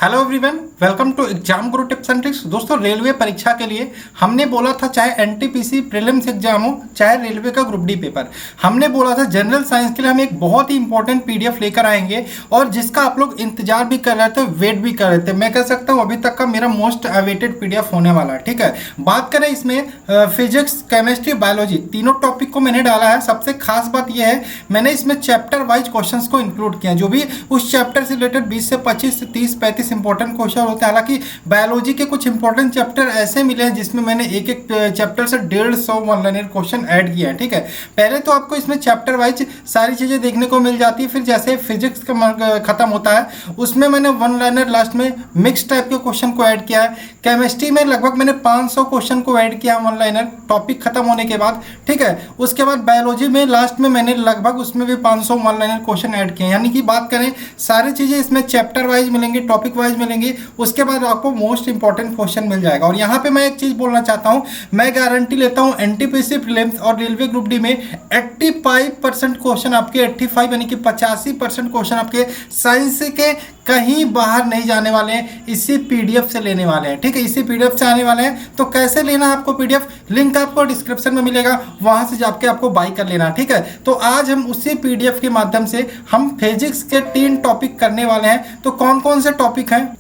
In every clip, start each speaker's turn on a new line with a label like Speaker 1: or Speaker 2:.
Speaker 1: Hello everyone, welcome to exam guru tips and tricks. दोस्तों, railway परीक्षा के लिए हमने बोला था, चाहे एनटीपीसी प्रीलिम्स एग्जाम हो, चाहे रेलवे का ग्रुप डी पेपर, हमने बोला था जनरल साइंस के लिए हम एक बहुत ही इंपॉर्टेंट पीडीएफ लेकर आएंगे और जिसका आप लोग इंतजार भी कर रहे थे, वेट भी कर रहे थे। मैं कह सकता हूँ अभी तक का मेरा मोस्ट अवेटेड पीडीएफ होने वाला है। ठीक है, बात करें इसमें फिजिक्स, केमिस्ट्री, बायोलॉजी तीनों टॉपिक को मैंने डाला है। सबसे खास बात यह है, मैंने इसमें चैप्टर वाइज क्वेश्चंस को इंक्लूड किया, जो भी उस चैप्टर से रिलेटेड 20 से 25 से 30 35 इंपॉर्टेंट क्वेश्चन होते हैं। हालांकि बायोलॉजी के कुछ इंपॉर्टेंट चैप्टर ऐसे मिले हैं जिसमें मैंने एक एक चैप्टर से 150 वन लाइनर क्वेश्चन ऐड किए हैं। ठीक है, पहले तो आपको इसमें चैप्टर वाइज सारी चीजें देखने को मिल जाती है। फिर जैसे फिजिक्स का खत्म होता है, उसमें मैंने वन लाइनर लास्ट में मिक्स टाइप के क्वेश्चन को ऐड किया है। केमिस्ट्री में लगभग मैंने 500 क्वेश्चन को ऐड किया वन लाइनर टॉपिक खत्म होने के बाद। ठीक है, उसके बाद बायोलॉजी में लास्ट में मैंने लगभग उसमें भी 500 वन लाइनर क्वेश्चन ऐड किए। यानी कि बात करें, सारी चीजें इसमें चैप्टर वाइज मिलेंगी, टॉपिक वाइज मिलेंगी। उसके बाद आपको मोस्ट इंपॉर्टेंट क्वेश्चन मिल जाएगा। और यहाँ पे मैं एक चीज बोलना चाहता हूँ, मैं गारंटी लेता हूँ एनटीपीसी प्रीलिम्स और रेलवे ग्रुप डी में 85% क्वेश्चन आपके 85 यानी कि 85% क्वेश्चन आपके साइंस के कहीं बाहर नहीं जाने वाले हैं, इसी पीडीएफ से लेने वाले हैं। ठीक है, इसी पीडीएफ से आने वाले हैं। तो कैसे लेना है आपको पीडीएफ, लिंक आपको डिस्क्रिप्शन में मिलेगा, वहां से जाके आपको बाय कर लेना। ठीक है, तो आज हम उसी पीडीएफ के माध्यम से हम फिजिक्स के 3 टॉपिक करने वाले हैं। तो कौन कौन से टॉपिक हैं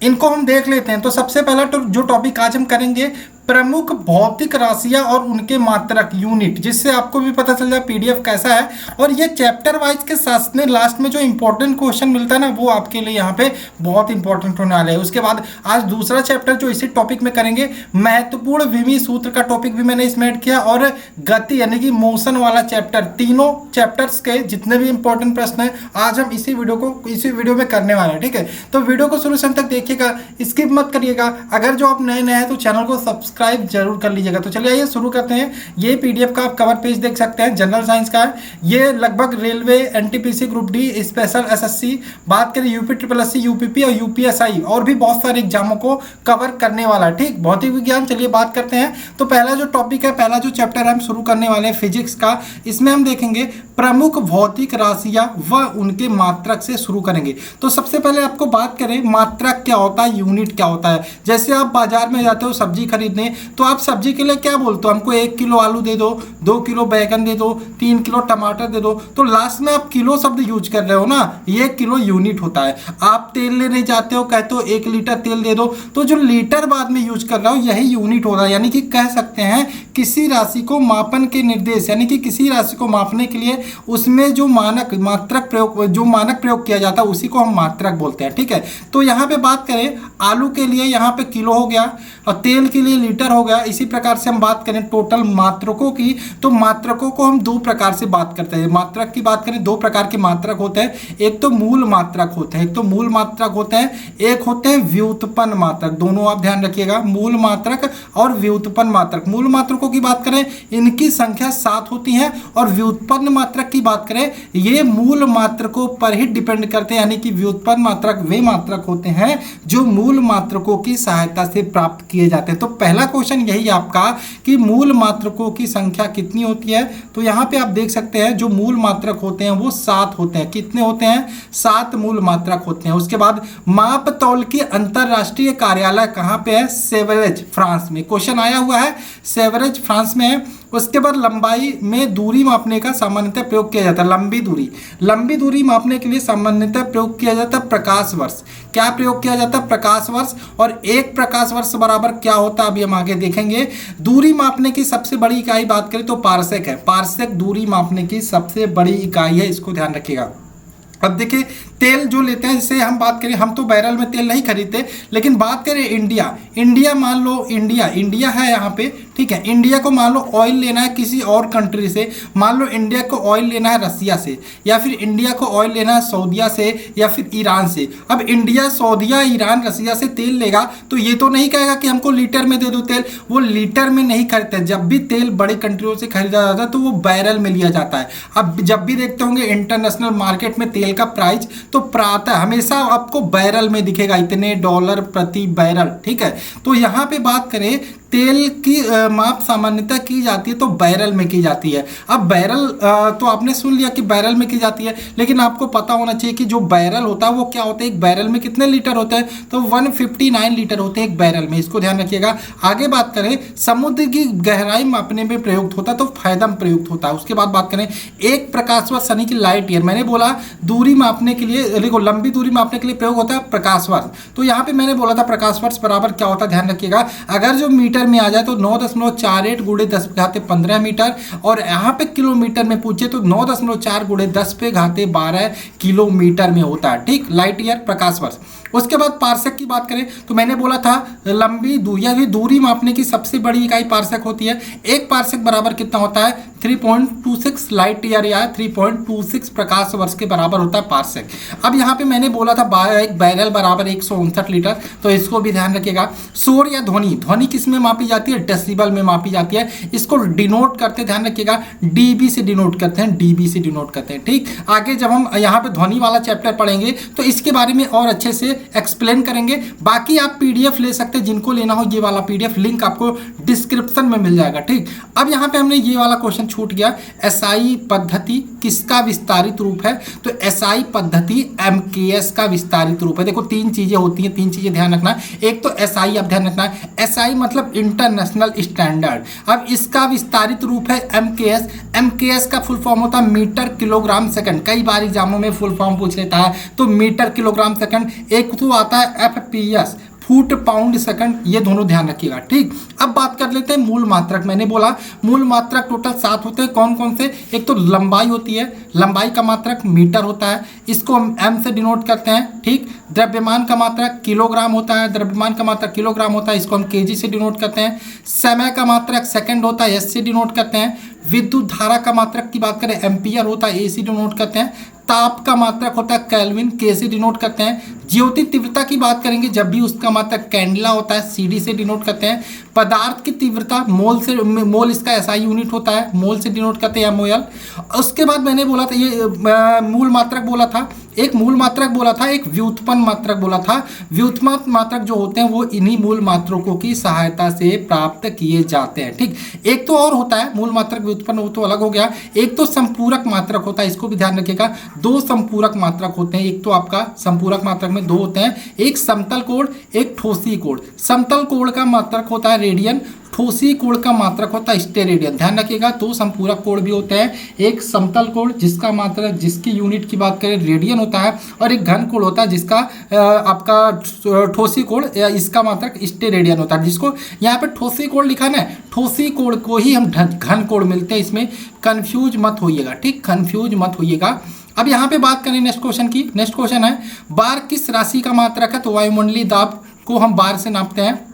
Speaker 1: इनको हम देख लेते हैं। तो सबसे पहला जो टॉपिक आज हम करेंगे, प्रमुख भौतिक राशियां और उनके मात्रक यूनिट, जिससे आपको भी पता चल जाए पीडीएफ कैसा है। और ये चैप्टर वाइज के साथ में लास्ट में जो इंपॉर्टेंट क्वेश्चन मिलता है ना, वो आपके लिए यहाँ पे बहुत इंपॉर्टेंट होने वाला है। उसके बाद आज दूसरा चैप्टर जो इसी टॉपिक में करेंगे, महत्वपूर्ण विमीय सूत्र का टॉपिक भी मैंने इसमें ऐड किया, और गति यानी कि मोशन वाला चैप्टर। तीनों चैप्टर्स के जितने भी इंपॉर्टेंट प्रश्न है आज हम इसी वीडियो में करने वाले हैं। ठीक है, तो वीडियो को शुरू से अंत तक देखिएगा, स्किप मत करिएगा। अगर जो आप नए हैं तो चैनल को सब्सक्राइब जरूर कर लीजिएगा। तो चलिए आइए शुरू करते हैं। ये पीडीएफ का आप कवर पेज देख सकते हैं, जनरल साइंस का है। ये लगभग railway, NTPC, group D, special SSC, बात करें यूपी ट्रिपल एससी, यूपीपी और यूपीएसआई और भी बहुत सारे एग्जामों को कवर करने वाला है। ठीक, भौतिक विज्ञान। चलिए बात करते हैं। तो पहला जो टॉपिक है, पहला जो चैप्टर हम शुरू करने वाले हैं फिजिक्स का, इसमें हम देखेंगे प्रमुख भौतिक राशियां व उनके मात्रक से शुरू करेंगे। तो सबसे पहले आपको बात करें मात्रक क्या होता है, यूनिट क्या होता है। जैसे आप बाजार में जाते हो सब्जी खरीदने, तो आप सब्जी के लिए क्या बोलते हो, हमको 1 किलो आलू दे दो, 2 किलो बैगन दे दो, 3 किलो टमाटर दे दो। तो लास्ट में आप किलो शब्द यूज कर रहे हो ना, ये किलो यूनिट होता है। आप तेल लेने जाते हो, कहते हो 1 लीटर तेल दे दो, तो जो लीटर बाद में यूज कर रहे हो यही यूनिट होता है। यानी कि कह सकते हैं किसी राशि को मापन के निर्देश, यानी कि किसी राशि को मापने के लिए उसमें जो मानक प्रयोग किया जाता है उसी को हम मात्रक बोलते हैं। ठीक है, तो यहाँ पे बात करें आलू के लिए यहाँ पे किलो हो गया और तेल के लिए लीटर हो गया। इसी प्रकार से हम बात करें टोटल मात्रकों की, तो मात्रकों को हम 2 प्रकार से बात करते हैं। मात्रक की बात करें, 2 प्रकार के मात्रक होते हैं। एक तो मूल मात्रक होते हैं, एक होते हैं व्युत्पन्न मात्रक। दोनों आप ध्यान रखिएगा, मूल मात्रक और व्युत्पन्न मात्रक। मूल मात्रकों की बात करें, इनकी संख्या 7 होती है, और व्युत्पन्न मात्रक की बात करें, ये मूल मात्रकों पर ही डिपेंड करते हैं। यानी कि व्युत्पन्न मात्रक वे मात्रक होते हैं जो मूल मात्रकों की सहायता से प्राप्त किए जाते हैं। तो पहला क्वेश्चन यही आपका कि मूल मात्रकों की संख्या कितनी होती है। तो यहाँ पे आप देख सकते हैं जो मूल मात्रक होते हैं वो 7 होते हैं। कितने होते हैं? 7 मूल मात्रक होते हैं। उसके बाद माप तौल की अंतरराष्ट्रीय कार्यालय कहाँ पे है? सेवरेज, फ्रांस में। क्वेश्चन आया हुआ है, सेवरेज फ्रांस में है। उसके बाद लंबाई में दूरी मापने का सामान्यतः प्रयोग किया जाता है। लंबी दूरी मापने के लिए सामान्यतः प्रयोग किया जाता है प्रकाश वर्ष। क्या प्रयोग किया जाता है? प्रकाश वर्ष। और 1 प्रकाश वर्ष बराबर क्या होता है अभी हम आगे देखेंगे। दूरी मापने की सबसे बड़ी इकाई बात करें तो पारसेक है। पारसेक दूरी मापने की सबसे बड़ी इकाई है, इसको ध्यान रखिएगा। अब देखिए, तेल जो लेते हैं, जैसे हम बात करें, हम तो बैरल में तेल नहीं खरीदते, लेकिन बात करें इंडिया मान लो इंडिया है यहाँ पे। ठीक है, इंडिया को मान लो ऑयल लेना है किसी और कंट्री से, मान लो इंडिया को ऑयल लेना है रसिया से, या फिर इंडिया को ऑयल लेना है सऊदिया से या फिर ईरान से। अब इंडिया, सऊदिया, ईरान, रसिया से तेल लेगा तो ये तो नहीं कहेगा कि हमको लीटर में दे दो तेल। वो लीटर में नहीं खरीदते। जब भी तेल बड़े कंट्रियों से खरीदा जाता है तो वो बैरल में लिया जाता है। अब जब भी देखते होंगे इंटरनेशनल मार्केट में तेल का प्राइस, तो प्रातः हमेशा आपको बैरल में दिखेगा, इतने डॉलर प्रति बैरल। ठीक है, तो यहाँ पे बात करें तेल की माप सामान्यतः की जाती है तो बैरल में की जाती है। अब बैरल तो आपने सुन लिया कि बैरल में की जाती है, लेकिन आपको पता होना चाहिए कि जो बैरल होता है वो क्या होता है। एक बैरल में कितने लीटर होते हैं, तो 159 लीटर होते हैं एक बैरल में, इसको ध्यान रखिएगा। आगे बात करें, समुद्र की गहराई मापने में प्रयुक्त होता है तो फायदा में प्रयुक्त होता है। उसके बाद बात करें, एक प्रकाश वर्ष यानी कि लाइट ईयर, मैंने बोला दूरी मापने के लिए, देखो लंबी दूरी मापने के लिए प्रयोग होता है प्रकाश वर्ष, तो यहाँ पे मैंने बोला था प्रकाश वर्ष बराबर क्या होता है, ध्यान रखिएगा। अगर जो मीटर में आ जाए तो 9.48 गुणे 10 पे घाते 15 मीटर, और यहाँ पे किलोमीटर में पूछे तो 9.4 गुणे 10 पे घाते 12 किलोमीटर में होता है, ठीक, लाइट ईयर प्रकाश वर्ष। उसके बाद पार्सेक की बात करें तो मैंने बोला था लंबी दूरी मापने की सबसे बड़ी इकाई पार्सेक होती है। एक पार्सेक बराबर कितना होता है, 3.26 लाइट ईयर या 3.26 प्रकाश वर्ष के बराबर होता है पार्सेक। अब यहाँ पे मैंने बोला था एक बैरल बराबर 159 लीटर, तो इसको भी ध्यान रखिएगा। शोर या ध्वनि किस में मापी जाती है, डेसिबल में मापी जाती है। इसको डिनोट करते, ध्यान रखिएगा, डीबी से डिनोट करते हैं, डीबी से डिनोट करते हैं, ठीक। आगे जब हम यहाँ पे ध्वनि वाला चैप्टर पढ़ेंगे तो इसके बारे में और अच्छे से एक्सप्लेन करेंगे। बाकी आप पीडीएफ ले सकते हैं, जिनको लेना हो ये वाला पीडीएफ लिंक आपको डिस्क्रिप्शन में मिल जाएगा, ठीक। अब यहाँ पे हमने ये वाला क्वेश्चन छूट गया, एसआई पद्धति किसका विस्तारित रूप है, तो एसआई पद्धति एमकेएस का विस्तारित रूप है। देखो तीन चीजें होती हैं, तीन चीजें ध्यान रखना। एक तो एसआई, अब ध्यान रखना है, एसआई मतलब इंटरनेशनल स्टैंडर्ड। अब इसका विस्तारित रूप है एमकेएस। एमकेएस का फुल फॉर्म होता है मीटर किलोग्राम सेकंड, कई बार एग्जामों में फुल फॉर्म पूछ लेता है, तो मीटर किलोग्राम सेकंड। एक तो आता है एफपीएस, फुट पाउंड सेकंड, ये दोनों ध्यान रखिएगा, ठीक। अब बात कर लेते हैं मूल मात्रक। मैंने बोला मूल मात्रक टोटल 7 होते हैं, कौन कौन से, एक तो लंबाई होती है, लंबाई का मात्रक मीटर होता है, इसको हम एम से डिनोट करते हैं, ठीक। द्रव्यमान का मात्रक किलोग्राम होता है, द्रव्यमान का मात्रक किलोग्राम होता है, इसको हम केजी से डिनोट करते हैं। समय का मात्रक सेकंड होता है, एस से डिनोट करते हैं। विद्युत धारा का मात्रक की बात करें, एम्पियर होता है, ए से डिनोट करते हैं। ताप का मात्रक होता है केल्विन, के से डिनोट करते हैं। ज्योति तीव्रता की बात करेंगे जब भी उसका मात्रक कैंडला होता है, सीडी से डिनोट करते हैं। पदार्थ की तीव्रता मोल से, मोल इसका एसआई यूनिट होता है, मोल से डिनोट करते हैं एमओएल। उसके बाद मैंने बोला था ये मूल मात्रक बोला था, एक मूल मात्रक बोला था, एक व्युत्पन्न मात्रक बोला था। व्युत्पन्न मात्रक जो होते हैं वो इन्हीं मूल मात्रकों की सहायता से प्राप्त किए जाते हैं, ठीक। एक तो और होता है मूल मात्रक व्युत्पन्न, वो तो अलग हो गया। एक तो संपूरक मात्रक होता है, इसको भी ध्यान रखिएगा। 2 संपूरक मात्रक होते हैं, एक तो आपका संपूरक मात्रक में 2 होते हैं, एक समतल कोण, एक ठोसी कोण। समतल कोण का मात्रक होता है रेडियन, ठोसी कोण का मात्रक होता है स्टेरेडियन। ध्यान रखिएगा, 2 संपूरक कोण भी होते हैं, एक समतल कोण जिसका मात्रक, जिसकी यूनिट की बात करें रेडियन होता है, और एक घन कोण होता है जिसका आपका ठोसी कोण, इसका मात्रक स्टेरेडियन होता है। जिसको यहाँ पे ठोसी कोण लिखा ना, ठोसी कोण को ही हम घन कोण मिलते हैं, इसमें कंफ्यूज मत होइएगा, ठीक, कंफ्यूज मत होइएगा। अब यहाँ पे बात करें नेक्स्ट क्वेश्चन की। नेक्स्ट क्वेश्चन है, बार किस राशि का मात्रक है, तो वायुमंडलीय दाब को हम बार से नापते हैं।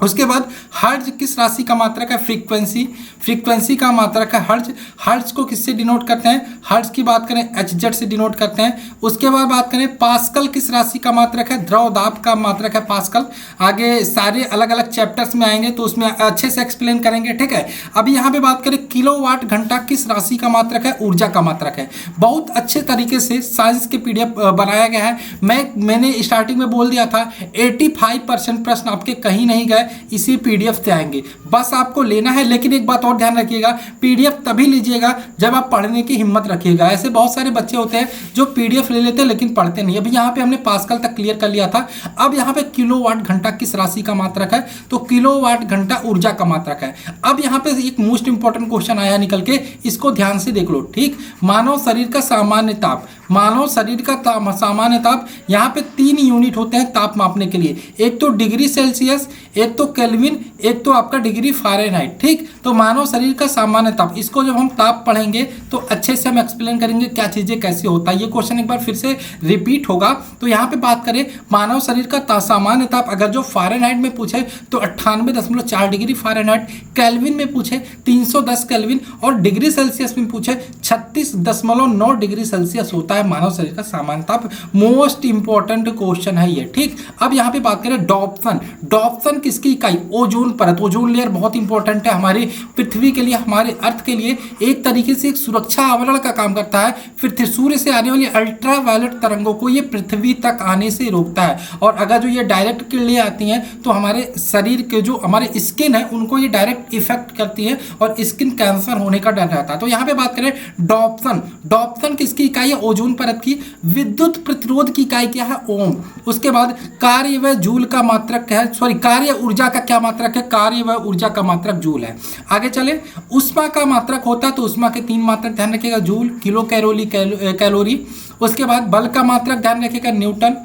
Speaker 1: उसके बाद हर्ज किस राशि का मात्रक है, फ्रीक्वेंसी, फ्रीक्वेंसी का मात्रक है हर्ज। हर्ज को किससे डिनोट करते हैं, हर्ज की बात करें एचजेड से डिनोट करते हैं। उसके बाद बात करें पास्कल किस राशि का मात्रक है, द्रव दाब का मात्रक है पास्कल। आगे सारे अलग अलग चैप्टर्स में आएंगे तो उसमें अच्छे से एक्सप्लेन करेंगे, ठीक है। अभी यहाँ पे बात करें किलोवाट घंटा किस राशि का मात्रक है, ऊर्जा का मात्रक है। बहुत अच्छे तरीके से साइंस के पीडीएफ बनाया गया है। मैंने स्टार्टिंग में बोल दिया था 85% प्रश्न आपके कहीं नहीं गए, इसी पीडीएफ से आएंगे, बस आपको लेना है। लेकिन एक बात और ध्यान रखिएगा, पीडीएफ तभी लीजिएगा जब आप पढ़ने की हिम्मत रखिएगा। ऐसे बहुत सारे बच्चे होते हैं जो पीडीएफ ले लेते हैं लेकिन पढ़ते नहीं। अभी यहाँ पे हमने पास्कल तक क्लियर कर लिया था। अब यहाँ पे किलोवाट घंटा किस राशि का मात्रक है, तो किलोवाट घंटा ऊर्जा का मात्रक है। अब यहाँ पे एक मोस्ट इंपॉर्टेंट क्वेश्चन आया निकल के, इसको ध्यान से देख लो, ठीक। मानव शरीर का सामान्य ताप, मानव शरीर का सामान्य ताप, यहाँ पे 3 यूनिट होते हैं ताप मापने के लिए, एक तो डिग्री सेल्सियस, एक तो केल्विन, एक तो आपका डिग्री फ़ारेनहाइट, ठीक। तो मानव शरीर का सामान्य ताप, इसको जब हम ताप पढ़ेंगे तो अच्छे से हम एक्सप्लेन करेंगे क्या चीज़ें कैसे होता है। ये क्वेश्चन एक बार फिर से रिपीट होगा। तो यहाँ पे बात करें मानव शरीर का सामान्य ताप, अगर जो फ़ारेनहाइट में पूछे तो 98.4 डिग्री फ़ारेनहाइट, केल्विन में पूछे 310 केल्विन, और डिग्री सेल्सियस में पूछे 36.9 डिग्री सेल्सियस होता है। है मानव शरीर का सामान्यतः मोस्ट इंपॉर्टेंट क्वेश्चन है ये, ठीक। अब यहाँ पे बात करें डॉप्सन। डॉप्सन किसकी इकाई? ओजोन परत। ओजोन लेयर बहुत इंपॉर्टेंट है हमारी पृथ्वी के लिए, हमारे अर्थ के लिए एक तरीके से एक सुरक्षा आवरण का काम करता है। फिर सूर्य से आने वाली अल्ट्रावायलेट तरंगों को ये पृथ्वी तक आने से रोकता है, और अगर जो ये डायरेक्ट के लिए आती हैं तो हमारे शरीर के जो हमारे स्किन है उनको ये डायरेक्ट इफेक्ट करती है और स्किन कैंसर होने का डर रहता है। तो यहाँ पे बात करें डॉप्सन। डॉप्सन किसकी इकाई है? ओजोन परत की। विद्युत प्रतिरोध की इकाई क्या है? ओम। उसके बाद कार्य व जूल का मात्रक क्या है? सॉरी, कार्य ऊर्जा का क्या मात्रक है? कार्य व ऊर्जा का मात्रक जूल है। आगे चले, उष्मा का मात्रक होता है तो उष्मा के 3 मात्रक ध्यान रखिएगा, जूल, किलो कैलोरी, कैलोरी। उसके बाद बल का मात्रक ध्यान रखिएगा, न्यूटन।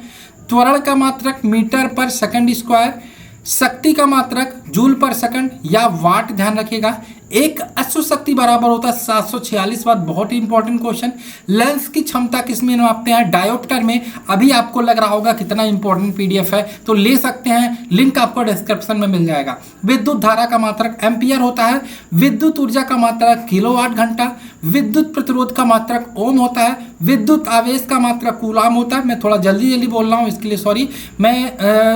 Speaker 1: त्वरण का मात्रक मीटर पर सेकंड स्क्वायर। शक्ति का मात्रक जूल पर सेकंड या वाट ध्यान रखिएगा। एक अश्व शक्ति बराबर होता है 746 वाट। बहुत ही इंपॉर्टेंट क्वेश्चन। लेंस की क्षमता किसमें मापते हैं? डायोप्टर में। अभी आपको लग रहा होगा कितना इंपॉर्टेंट पीडीएफ है, तो ले सकते हैं, लिंक आपको डिस्क्रिप्शन में मिल जाएगा। विद्युत धारा का मात्रक एम्पियर होता है। विद्युत ऊर्जा का मात्रक किलोवाट घंटा। विद्युत प्रतिरोध का मात्रक ओम होता है। विद्युत आवेश का मात्रक कूलाम होता है। मैं थोड़ा जल्दी बोल रहा हूँ, इसके लिए सॉरी। मैं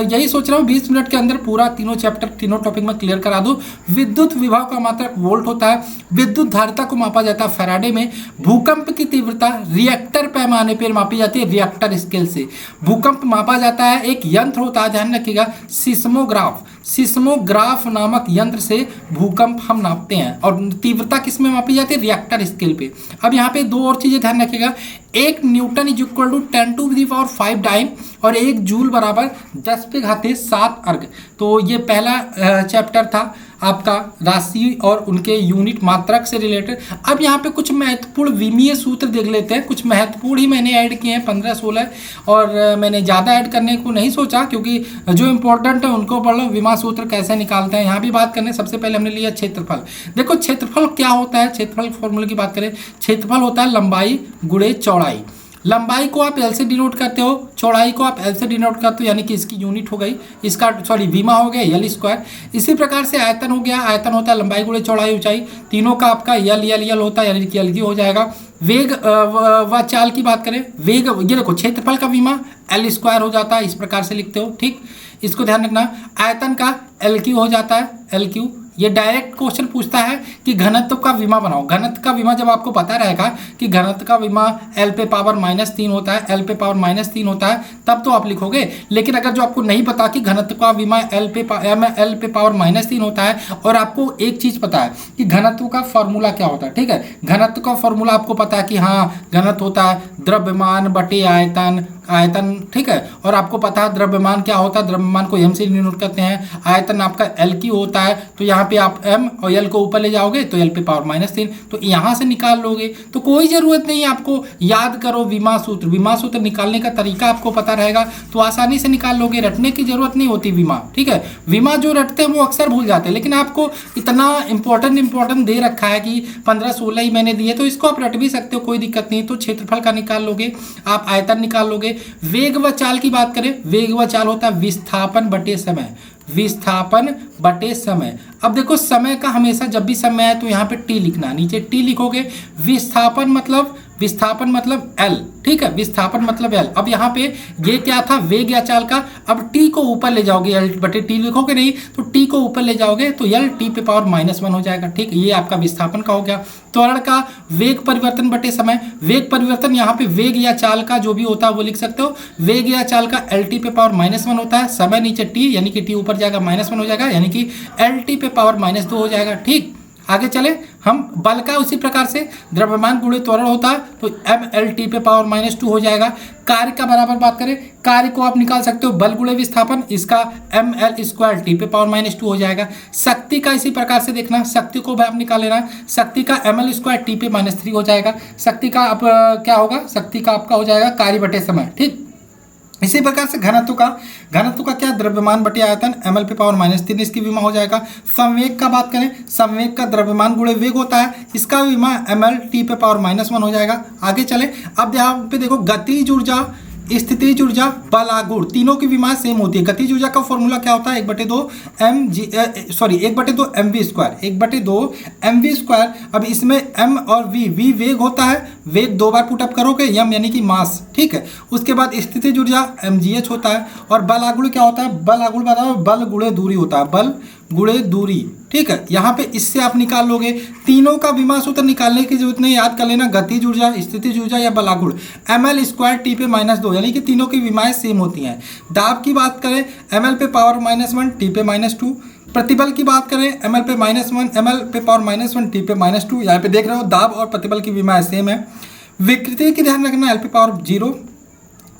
Speaker 1: यही सोच रहा हूँ 20 मिनट के अंदर पूरा तीनों चैप्टर, तीनों टॉपिक में क्लियर करा दूँ। विद्युत विभव का मात्रक वोल्ट होता है। विद्युत धारिता को मापा जाता है फैराडे में। भूकंप की तीव्रता रिएक्टर पैमाने पर मापी जाती है, रिएक्टर स्केल से भूकंप मापा जाता है। एक यंत्र होता है, ध्यान रखिएगा, सिस्मोग्राफ। सिस्मोग्राफ नामक यंत्र से भूकंप हम नापते हैं, और तीव्रता किस में मापी जाती है? रिएक्टर स्केल पे। अब यहाँ पे 2 और चीजें ध्यान रखिएगा। 1 newton is equal to 10⁵ dyne, और 1 जूल बराबर 10⁷ अर्ग। तो ये पहला चैप्टर था आपका राशि और उनके यूनिट मात्रक से रिलेटेड। अब यहाँ पे कुछ महत्वपूर्ण विमीय सूत्र देख लेते हैं। कुछ महत्वपूर्ण ही मैंने ऐड किए हैं, 15-16, और मैंने ज़्यादा ऐड करने को नहीं सोचा, क्योंकि जो इंपॉर्टेंट है उनको पढ़ लो। विमा सूत्र कैसे निकालते हैं यहाँ भी बात करने। सबसे पहले हमने लिया क्षेत्रफल। देखो क्षेत्रफल क्या होता है, क्षेत्रफल फॉर्मूले की बात करें, क्षेत्रफल होता है लंबाई गुणे चौड़ाई। लंबाई को आप एल से डिनोट करते हो, चौड़ाई को आप एल से डिनोट करते हो, यानी कि इसकी यूनिट हो गई, इसका सॉरी विमा हो गया एल स्क्वायर। इसी प्रकार से आयतन हो गया, आयतन होता है लंबाई गुणे चौड़ाई ऊंचाई, तीनों का आपका एल होता है, यानी कि एल की हो जाएगा। वेग व चाल की बात करें, वेग, ये देखो क्षेत्रफल का विमा एल स्क्वायर हो जाता है, इस प्रकार से लिखते हो, ठीक, इसको ध्यान रखना। आयतन का एल क्यू हो जाता है, एल क्यू। ये डायरेक्ट क्वेश्चन पूछता है कि घनत्व का विमा बनाओ। घनत्व का विमा जब आपको पता रहेगा कि घनत्व का विमा एल पे पावर -3 होता है, एल पे पावर -3 होता है, तब तो आप लिखोगे। लेकिन अगर जो आपको नहीं पता कि घनत्व का विमा एल पे पावर -3 होता है, और आपको एक चीज़ पता है कि घनत्व का फॉर्मूला क्या होता है, ठीक है, घनत्व का फॉर्मूला आपको पता है कि हाँ, घनत्व होता है द्रव्यमान बटे आयतन, ठीक है, और आपको पता है द्रव्यमान क्या होता है, द्रव्यमान को एम से डिनोट करते हैं। आयतन आपका एल की होता है, तो यहाँ पे आप एम और एल को ऊपर ले जाओगे तो एल पे पावर -3, तो यहाँ से निकाल लोगे। तो कोई ज़रूरत नहीं है आपको याद करो विमा सूत्र। विमा सूत्र निकालने का तरीका आपको पता रहेगा तो आसानी से निकाल लोगे, रटने की जरूरत नहीं होती विमा, ठीक है। विमा जो रटते हैं वो अक्सर भूल जाते हैं, लेकिन आपको इतना इंपॉर्टेंट दे रखा है कि 15-16 ही मैंने दिए, तो इसको आप रट भी सकते हो, कोई दिक्कत नहीं। तो क्षेत्रफल का निकाल लोगे आप, आयतन निकाल लोगे। वेग व चाल की बात करें, वेग व चाल होता है विस्थापन बटे समय, विस्थापन बटे समय। अब देखो समय का हमेशा जब भी समय है तो यहाँ पे टी लिखना, नीचे टी लिखोगे। विस्थापन मतलब एल, ठीक है, विस्थापन मतलब एल। अब यहाँ पे ये क्या था, वेग या चाल का। अब टी को ऊपर ले जाओगे, एल बटे टी लिखोगे नहीं, तो टी को ऊपर ले जाओगे तो एल टी पे पावर -1 हो जाएगा, ठीक। ये आपका विस्थापन का हो गया। त्वरण का वेग परिवर्तन बटे समय। वेग परिवर्तन यहाँ पे वेग या चाल का जो भी होता है वो लिख सकते हो। वेग या चाल का एल टी पे पावर -1 होता है, समय नीचे टी, यानी कि टी ऊपर जाएगा -1 हो जाएगा, यानी कि एल टी पे पावर -2 हो जाएगा, ठीक। आगे चले हम, बल का उसी प्रकार से द्रव्यमान गुणे त्वरण होता है तो एम एल टी पे पावर -2 हो जाएगा। कार्य का बराबर बात करें, कार्य को आप निकाल सकते हो बल गुणे विस्थापन, इसका एम एल स्क्वायर टी पे पावर -2 हो जाएगा। शक्ति का इसी प्रकार से देखना, शक्ति को भी आप निकाल लेना, शक्ति का एम एल स्क्वायर टी पे -3 हो जाएगा। शक्ति का अब क्या होगा, शक्ति का आपका हो जाएगा कार्य बटे समय, ठीक। इसी प्रकार से घनत्व का क्या, द्रव्यमान बटे आयतन, एम एल पे पावर -3 इसकी विमा हो जाएगा। संवेग का बात करें, संवेग का द्रव्यमान गुणे वेग होता है, इसका विमा एम एल टी पे पावर -1 हो जाएगा। आगे चले, अब यहाँ पे देखो गतिज ऊर्जा स्थितिज ऊर्जा, बल आघूर्ण, तीनों की विमाएं सेम होती है। गतिज ऊर्जा का फॉर्मूला क्या होता है? 1/2 mv²। अब इसमें m और v वेग होता है, वेग 2 बार पुटअप करोगे, m यानी कि मास, ठीक है। उसके बाद स्थितिज ऊर्जा mgh होता है, और बल आघूर्ण क्या होता है? बल आघूर्ण बताओ, बल गुणे दूरी होता है, बल गुणे दूरी, ठीक है। यहाँ पे इससे आप निकाल लोगे। तीनों का विमा सूत्र निकालने की जरूरत नहीं, याद कर लेना, गतिज ऊर्जा, स्थितिज ऊर्जा या बल आघूर्ण, ml² t पे -2, यानी कि तीनों की विमाएं सेम होती हैं। दाब की बात करें, ml पे पावर -1 t पे -2। प्रतिबल की बात करें, ml पे -1, ml पे पावर -1 t पे -2। यहाँ पे देख रहे हो दाब और प्रतिबल की विमाएं सेम है। विकृति की ध्यान रखना, l पे पावर 0।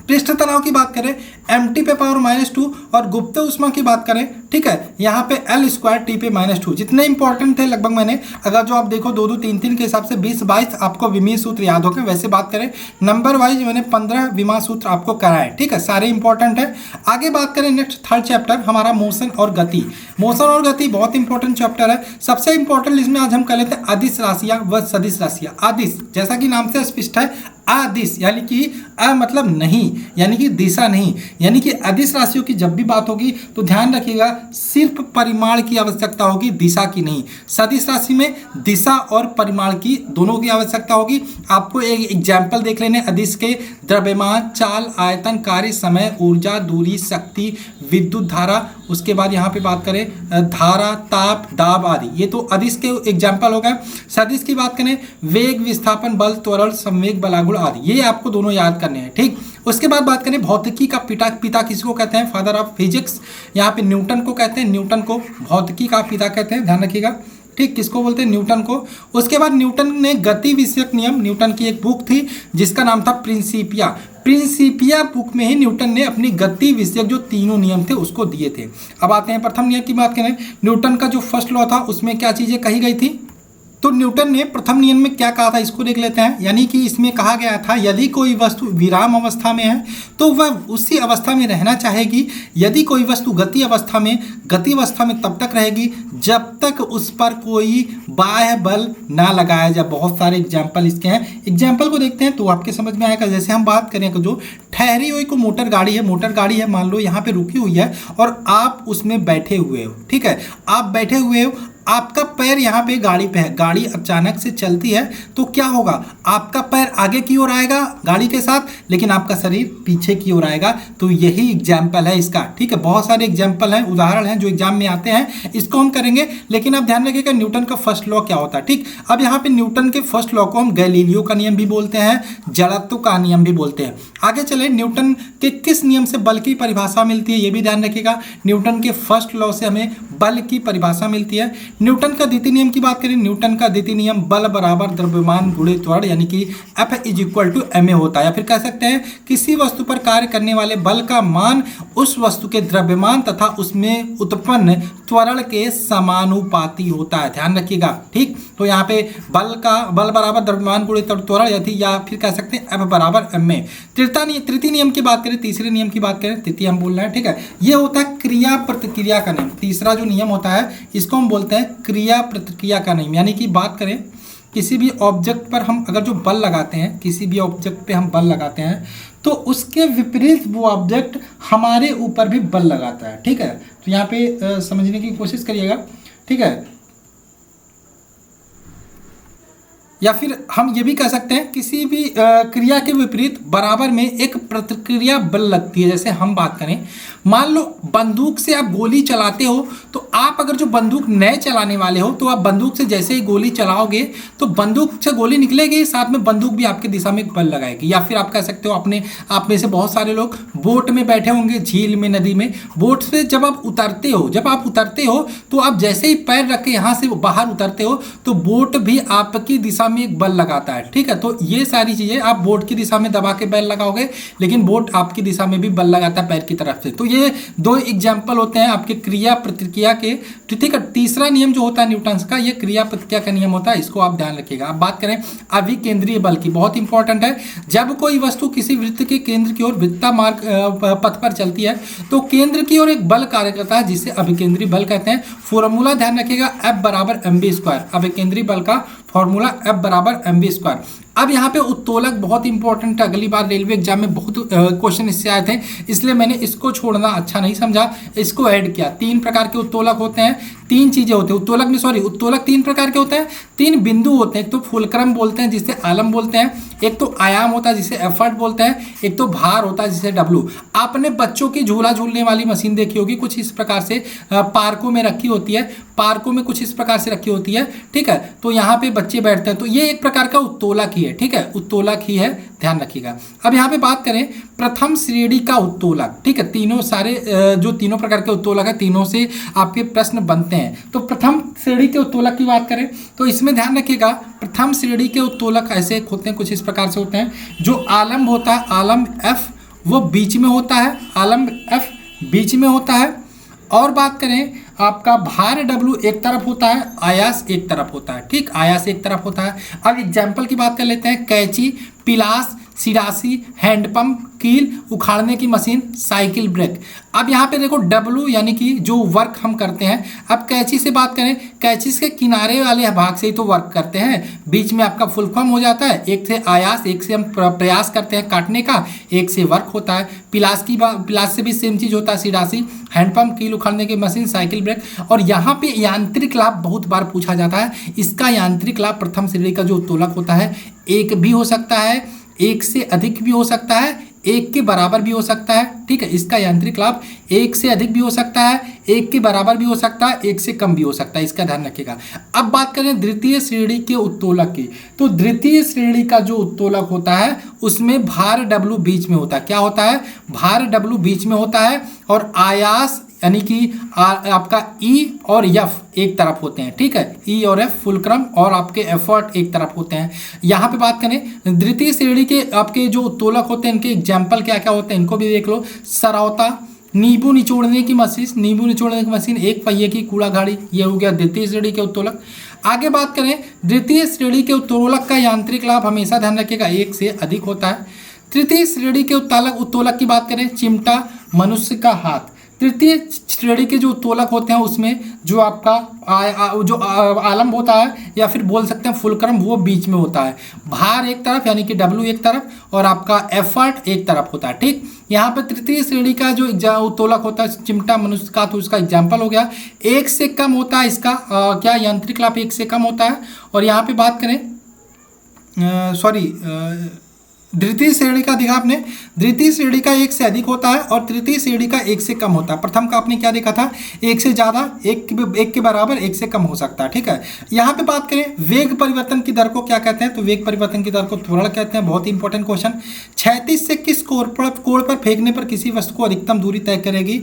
Speaker 1: पृष्ठ तनाव की बात करें, mt पे पावर -2, और गुप्त उष्मा की बात करें, ठीक है, यहाँ पे l² t पे -2। जितने इंपॉर्टेंट थे लगभग मैंने, अगर जो आप देखो 2 2 3 3 के हिसाब से 20-22 आपको विमीय सूत्र याद हो गए। वैसे बात करें नंबर वाइज मैंने 15 विमा सूत्र आपको कराए, ठीक है, सारे इंपॉर्टेंट है। आगे बात करें नेक्स्ट थर्ड चैप्टर हमारा मोशन और गति। मोशन और गति बहुत इंपॉर्टेंट चैप्टर है। सबसे इंपॉर्टेंट इसमें आज हम कर लेते हैं अदिश राशियाँ व सदिश राशियाँ। अदिश जैसा कि नाम से स्पष्ट है, अदिश यानी कि अ मतलब नहीं, यानी कि दिशा नहीं, यानी कि अदिश राशियों की जब भी बात होगी तो ध्यान रखिएगा सिर्फ परिमाण की आवश्यकता होगी, दिशा की नहीं। सदिश राशि में दिशा और परिमाण की दोनों की आवश्यकता होगी। आपको एक एग्जाम्पल देख लेने अदिश के, द्रव्यमान, चाल, आयतन, कार्य, समय, ऊर्जा, दूरी, शक्ति, विद्युत धारा, उसके बाद यहाँ पे बात करें धारा, ताप, दाब आदि, ये तो अदिश के एग्जाम्पल हो गए। सदिश की बात करें वेग, विस्थापन, बल, त्वरण, संवेग, बल आघूर्ण आदि, ये आपको दोनों याद करने हैं, ठीक। उसके बाद बात करें भौतिकी का पिता किसको कहते हैं? Father of physics. यहाँ पे न्यूटन को कहते हैं, न्यूटन को भौतिकी का पिता कहते हैं, ध्यान रखिएगा, ठीक। किसको बोलते हैं? न्यूटन को। उसके बाद न्यूटन ने गति विषयक नियम, न्यूटन की एक बुक थी जिसका नाम था प्रिंसिपिया बुक में ही न्यूटन ने अपनी गति विषयक जो तीनों नियम थे उसको दिए थे। अब आते हैं प्रथम नियम की बात करें, न्यूटन का जो फर्स्ट लॉ था उसमें क्या चीज़ें कही गई थी? तो न्यूटन ने प्रथम नियम में क्या कहा था, इसको देख लेते हैं। यानी कि इसमें कहा गया था यदि कोई वस्तु विराम अवस्था में है तो वह उसी अवस्था में रहना चाहेगी। यदि कोई वस्तु गति अवस्था में तब तक रहेगी जब तक उस पर कोई बाह्य बल ना लगाया जाए। बहुत सारे एग्जाम्पल इसके हैं, एग्जाम्पल को देखते हैं तो आपके समझ में आएगा। जैसे हम बात करें कि जो ठहरी हुई को मोटर गाड़ी है, मान लो यहाँ पे रुकी हुई है और आप उसमें बैठे हुए हो, ठीक है, आप बैठे हुए हो, आपका पैर यहाँ पे गाड़ी पे है, गाड़ी अचानक से चलती है तो क्या होगा? आपका पैर आगे की ओर आएगा गाड़ी के साथ, लेकिन आपका शरीर पीछे की ओर आएगा। तो यही एग्जाम्पल है इसका, ठीक है। बहुत सारे एग्जाम्पल हैं, उदाहरण हैं जो एग्जाम में आते हैं, इसको हम करेंगे। लेकिन आप ध्यान रखिएगा न्यूटन का फर्स्ट लॉ क्या होता है, ठीक। अब यहाँ पे न्यूटन के फर्स्ट लॉ को हम गैलीलियो का नियम भी बोलते हैं, जड़त्व का नियम भी बोलते हैं। आगे चले, न्यूटन के किस नियम से बल की परिभाषा मिलती है ये भी ध्यान रखिएगा। न्यूटन के फर्स्ट लॉ से हमें बल की परिभाषा मिलती है। न्यूटन का द्वितीय नियम की बात करें, न्यूटन का द्वितीय नियम बल बराबर द्रव्यमान गुणे त्वरण, यानी कि F = ma होता है। या फिर कह सकते हैं किसी वस्तु पर कार्य करने वाले बल का मान उस वस्तु के द्रव्यमान तथा उसमें उत्पन्न त्वरण के समानुपाती होता है, ध्यान रखिएगा, ठीक। तो यहाँ पे बल बराबर द्रव्यमान गुणे त्वरण, या फिर कह सकते हैं F बराबर ma। तृतीय नियम की बात करें, तीसरे नियम की बात करें, तृतीय हम बोल रहे हैं, ठीक है। ये होता है क्रिया प्रतिक्रिया का नियम। तीसरा जो नियम होता है इसको हम बोलते हैं क्रिया प्रतिक्रिया का नियम। यानी कि बात करें किसी भी ऑब्जेक्ट पर हम अगर जो बल लगाते हैं, किसी भी ऑब्जेक्ट पे हम बल लगाते हैं तो उसके विपरीत वो ऑब्जेक्ट हमारे ऊपर भी बल लगाता है, ठीक है। तो यहाँ पे समझने की कोशिश करिएगा, ठीक है। या फिर हम ये भी कह सकते हैं किसी भी क्रिया के विपरीत बराबर में एक प्रतिक्रिया बल लगती है। जैसे हम बात करें, मान लो बंदूक से आप गोली चलाते हो, तो आप अगर जो बंदूक नए चलाने वाले हो तो आप बंदूक से जैसे ही गोली चलाओगे तो बंदूक से गोली निकलेगी, साथ में बंदूक भी आपकी दिशा में बल लगाएगी। या फिर आप कह सकते हो आप में से बहुत सारे लोग बोट में बैठे होंगे, झील में, नदी में, बोट से जब आप उतरते हो तो आप जैसे ही पैर रख के यहाँ से बाहर उतरते हो तो बोट भी आपकी दिशा में एक बल लगाता है, ठीक है। तो ये सारी चीजें आप बोट की दिशा में दबा के बल लगाओगे, लेकिन बोट आपकी दिशा में भी बल लगाता है पैर की तरफ से। तो ये दो एग्जाम्पल होते हैं आपके क्रिया प्रतिक्रिया के, ठीक है। तीसरा नियम जो होता है न्यूटन का, ये क्रिया प्रतिक्रिया का नियम होता है, इसको आप ध्यान रखिएगा। अब बात करें अभिकेंद्रीय बल की, बहुत इंपॉर्टेंट है। जब कोई वस्तु किसी वृत्त के केंद्र की ओर वृत्ता मार्ग पथ पर चलती है तो केंद्र की ओर एक बल कार्य करता है जिसे अभिकेंद्रीय बल कहते हैं। फॉर्मूला ध्यान रखिएगा, F = mv²। अभिकेंद्रीय बल का फॉर्मूला F = mv²। अब यहाँ पे उत्तोलक बहुत इंपॉर्टेंट है, अगली बार रेलवे एग्जाम में बहुत क्वेश्चन इससे आए थे, इसलिए मैंने इसको छोड़ना अच्छा नहीं समझा, इसको ऐड किया। 3 प्रकार के उत्तोलक होते हैं, 3 चीजें होती हैं उत्तोलक में, उत्तोलक 3 प्रकार के होते हैं, 3 बिंदु होते हैं। एक तो फुलक्रम बोलते हैं जिसे आलम बोलते हैं, एक तो आयाम होता है जिसे एफर्ट बोलते हैं, एक तो भार होता है जिसे डब्लू। आपने बच्चों की झूला झूलने वाली मशीन देखी होगी, कुछ इस प्रकार से पार्कों में रखी होती है, पार्कों में कुछ इस प्रकार से रखी होती है, ठीक है। तो यहाँ पे बच्चे बैठते हैं, तो ये एक प्रकार का उत्तोलक ही है, ठीक है, उत्तोलक ही है, ध्यान रखिएगा। अब यहाँ पे बात करें प्रथम श्रेणी का उत्तोलक, ठीक है, तीनों सारे जो तीनों प्रकार के उत्तोलक है, तीनों से आपके प्रश्न बनते हैं। तो प्रथम श्रेणी के उत्तोलक की बात करें तो इसमें ध्यान रखिएगा, प्रथम श्रेणी के उत्तोलक ऐसे होते हैं, कुछ इस प्रकार से होते हैं। जो आलम्ब होता है, आलम्ब एफ वो बीच में होता है, आलम्ब एफ बीच में होता है। और बात करें आपका भार डब्लू एक तरफ होता है, आयास एक तरफ होता है, ठीक, आयास एक तरफ होता है। अब एग्जाम्पल की बात कर लेते हैं, कैंची, पिलास, सिरासी, हैंडपंप, कील, उखाड़ने की मशीन, साइकिल ब्रेक। अब यहाँ पे देखो डब्लू यानी कि जो वर्क हम करते हैं। अब कैंची से बात करें, कैंची के किनारे वाले भाग से ही तो वर्क करते हैं, बीच में आपका फुल फॉर्म हो जाता है, एक से आयास, एक से हम प्रयास करते हैं काटने का, एक से वर्क होता है। पिलास से भी सेम चीज होता है, सिरासी, हैंडपंप, कील उखाड़ने की मशीन, साइकिल ब्रेक। और यहाँ पे यांत्रिक लाभ बहुत बार पूछा जाता है। इसका यांत्रिक लाभ प्रथम श्रेणी का जो उत्तोलक होता है, एक भी हो सकता है, एक से अधिक भी हो सकता है, एक के बराबर भी हो सकता है, ठीक है। इसका यांत्रिक लाभ एक से अधिक भी हो सकता है, एक के बराबर भी हो सकता है, एक से कम भी हो सकता है, इसका ध्यान रखिएगा। अब बात करें द्वितीय श्रेणी के उत्तोलक की, तो द्वितीय श्रेणी का जो उत्तोलक होता है उसमें भार डब्लू बीच में होता है। क्या होता है? भार डब्लू बीच में होता है और आयास यानी कि आपका ई और एफ एक तरफ होते हैं, ठीक है, ई और एफ फुलक्रम और आपके एफर्ट एक तरफ होते हैं। यहाँ पे बात करें द्वितीय श्रेणी के आपके जो उत्तोलक होते हैं, इनके एग्जाम्पल क्या क्या होते हैं इनको भी देख लो। सरौता, नींबू निचोड़ने की मशीन, नींबू निचोड़ने की मशीन, एक पहिए की कूड़ा गाड़ी, ये हो गया द्वितीय श्रेणी के उत्तोलक। आगे बात करें द्वितीय श्रेणी के उत्तोलक का यांत्रिक लाभ हमेशा ध्यान रखिएगा एक से अधिक होता है। तृतीय श्रेणी के उत्तोलक की बात करें, चिमटा, मनुष्य का हाथ। तृतीय श्रेणी के जो उत्तोलक होते हैं उसमें जो आपका आलम्ब होता है या फिर बोल सकते हैं फुलक्रम, वो बीच में होता है। भार एक तरफ यानी कि डब्लू एक तरफ और आपका एफर्ट एक तरफ होता है, ठीक। यहाँ पर तृतीय श्रेणी का जो उत्तोलक होता है चिमटा, मनुष्य का, तो उसका एग्जाम्पल हो गया। एक से कम होता है इसका क्या यांत्रिक लाभ एक से कम होता है। और यहाँ पे बात करें द्वितीय श्रेणी का देखा आपने, द्वितीय श्रेणी का एक से अधिक होता है और तृतीय श्रेणी का एक से कम होता है। प्रथम का आपने क्या देखा था, एक से ज़्यादा, एक के बराबर, एक से कम हो सकता है, ठीक है। यहाँ पे बात करें वेग परिवर्तन की दर को क्या कहते हैं, तो वेग परिवर्तन की दर को त्वरण कहते हैं। बहुत ही इंपॉर्टेंट क्वेश्चन। 36 से किस कोण पर फेंकने पर किसी वस्तु को अधिकतम दूरी तय करेगी,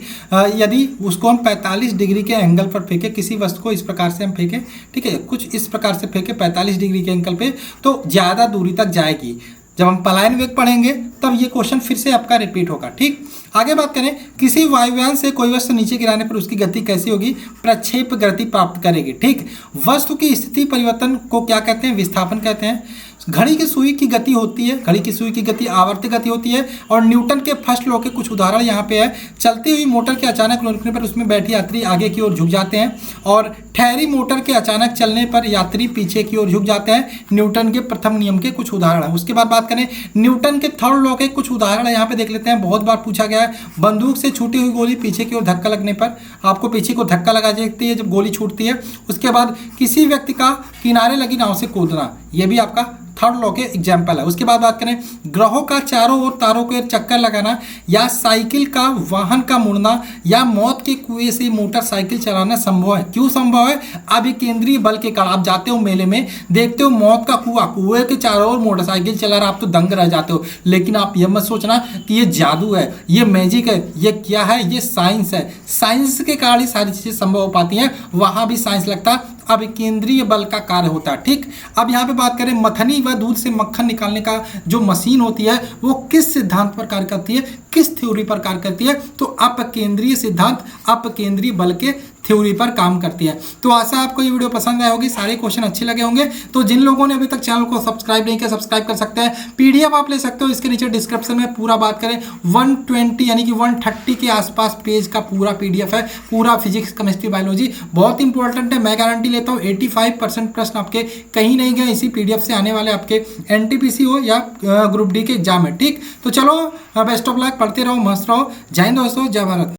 Speaker 1: यदि उसको हम 45 डिग्री के एंगल पर फेंके, किसी वस्तु को इस प्रकार से हम फेंके, ठीक है, कुछ इस प्रकार से फेंके 45 डिग्री के एंगल पे, तो ज़्यादा दूरी तक जाएगी। जब हम पलायन वेग पढ़ेंगे तब ये क्वेश्चन फिर से आपका रिपीट होगा, ठीक। आगे बात करें किसी वायुयान से कोई वस्तु नीचे गिराने पर उसकी गति कैसी होगी, प्रक्षेप गति प्राप्त करेगी, ठीक। वस्तु की स्थिति परिवर्तन को क्या कहते हैं, विस्थापन कहते हैं। घड़ी की सुई की गति होती है, घड़ी की सुई की गति आवर्त गति होती है। और न्यूटन के फर्स्ट लॉ के कुछ उदाहरण यहाँ पे है। चलती हुई मोटर के अचानक रुकने पर उसमें बैठे यात्री आगे की ओर झुक जाते हैं और ठहरी मोटर के अचानक चलने पर यात्री पीछे की ओर झुक जाते हैं। न्यूटन के प्रथम नियम के कुछ उदाहरण है। उसके बाद बात करें न्यूटन के थर्ड लॉ के कुछ उदाहरण यहाँ पे देख लेते हैं, बहुत बार पूछा गया है। बंदूक से छूटी हुई गोली पीछे की ओर धक्का लगने पर आपको पीछे को धक्का लगा जाती है जब गोली छूटती है। उसके बाद किसी व्यक्ति का किनारे लगी नाव से कूदना, ये भी आपका थर्ड लॉ के एग्जाम्पल है। उसके बाद बात करें ग्रहों का चारों ओर तारों के चक्कर लगाना, या साइकिल का वाहन का मुड़ना, या मौत के कुएं से मोटरसाइकिल चलाना संभव है। क्यों संभव है? अभिकेंद्रीय बल के कारण। आप जाते हो मेले में, देखते हो मौत का कुआं, कुएं के चारों ओर मोटरसाइकिल चला रहा, आप तो दंग रह जाते हो। लेकिन आप यह मत सोचना कि ये जादू है, ये मैजिक है, ये क्या है, ये साइंस है। साइंस के कारण ही सारी चीज़ें संभव हो पाती हैं। वहाँ भी साइंस लगता है, अब केंद्रीय बल का कार्य होता है, ठीक। अब यहाँ पे बात करें मथनी व दूध से मक्खन निकालने का जो मशीन होती है वो किस सिद्धांत पर कार्य करती है, किस थ्योरी पर कार्य करती है, तो अपकेंद्रीय सिद्धांत, अपकेंद्रीय बल के थ्योरी पर काम करती है। तो आशा आपको ये वीडियो पसंद आए होगी, सारे क्वेश्चन अच्छे लगे होंगे। तो जिन लोगों ने अभी तक चैनल को सब्सक्राइब नहीं किया, सब्सक्राइब कर सकते हैं। पीडीएफ आप ले सकते हो, इसके नीचे डिस्क्रिप्शन में पूरा बात करें 120 यानी कि 130 के आसपास पेज का पूरा पीडीएफ है, पूरा फिजिक्स केमिस्ट्री बायोलॉजी बहुत इंपॉर्टेंट है। मैं गारंटी लेता हूँ 85% प्रश्न आपके कहीं नहीं गए, इसी पीडीएफ से आने वाले आपके एनटीपीसी हो या ग्रुप डी के एग्जाम है। ठीक, तो चलो बेस्ट ऑफ लक, पढ़ते रहो, मस्त रहो। जय हिंद दोस्तों, जय भारत।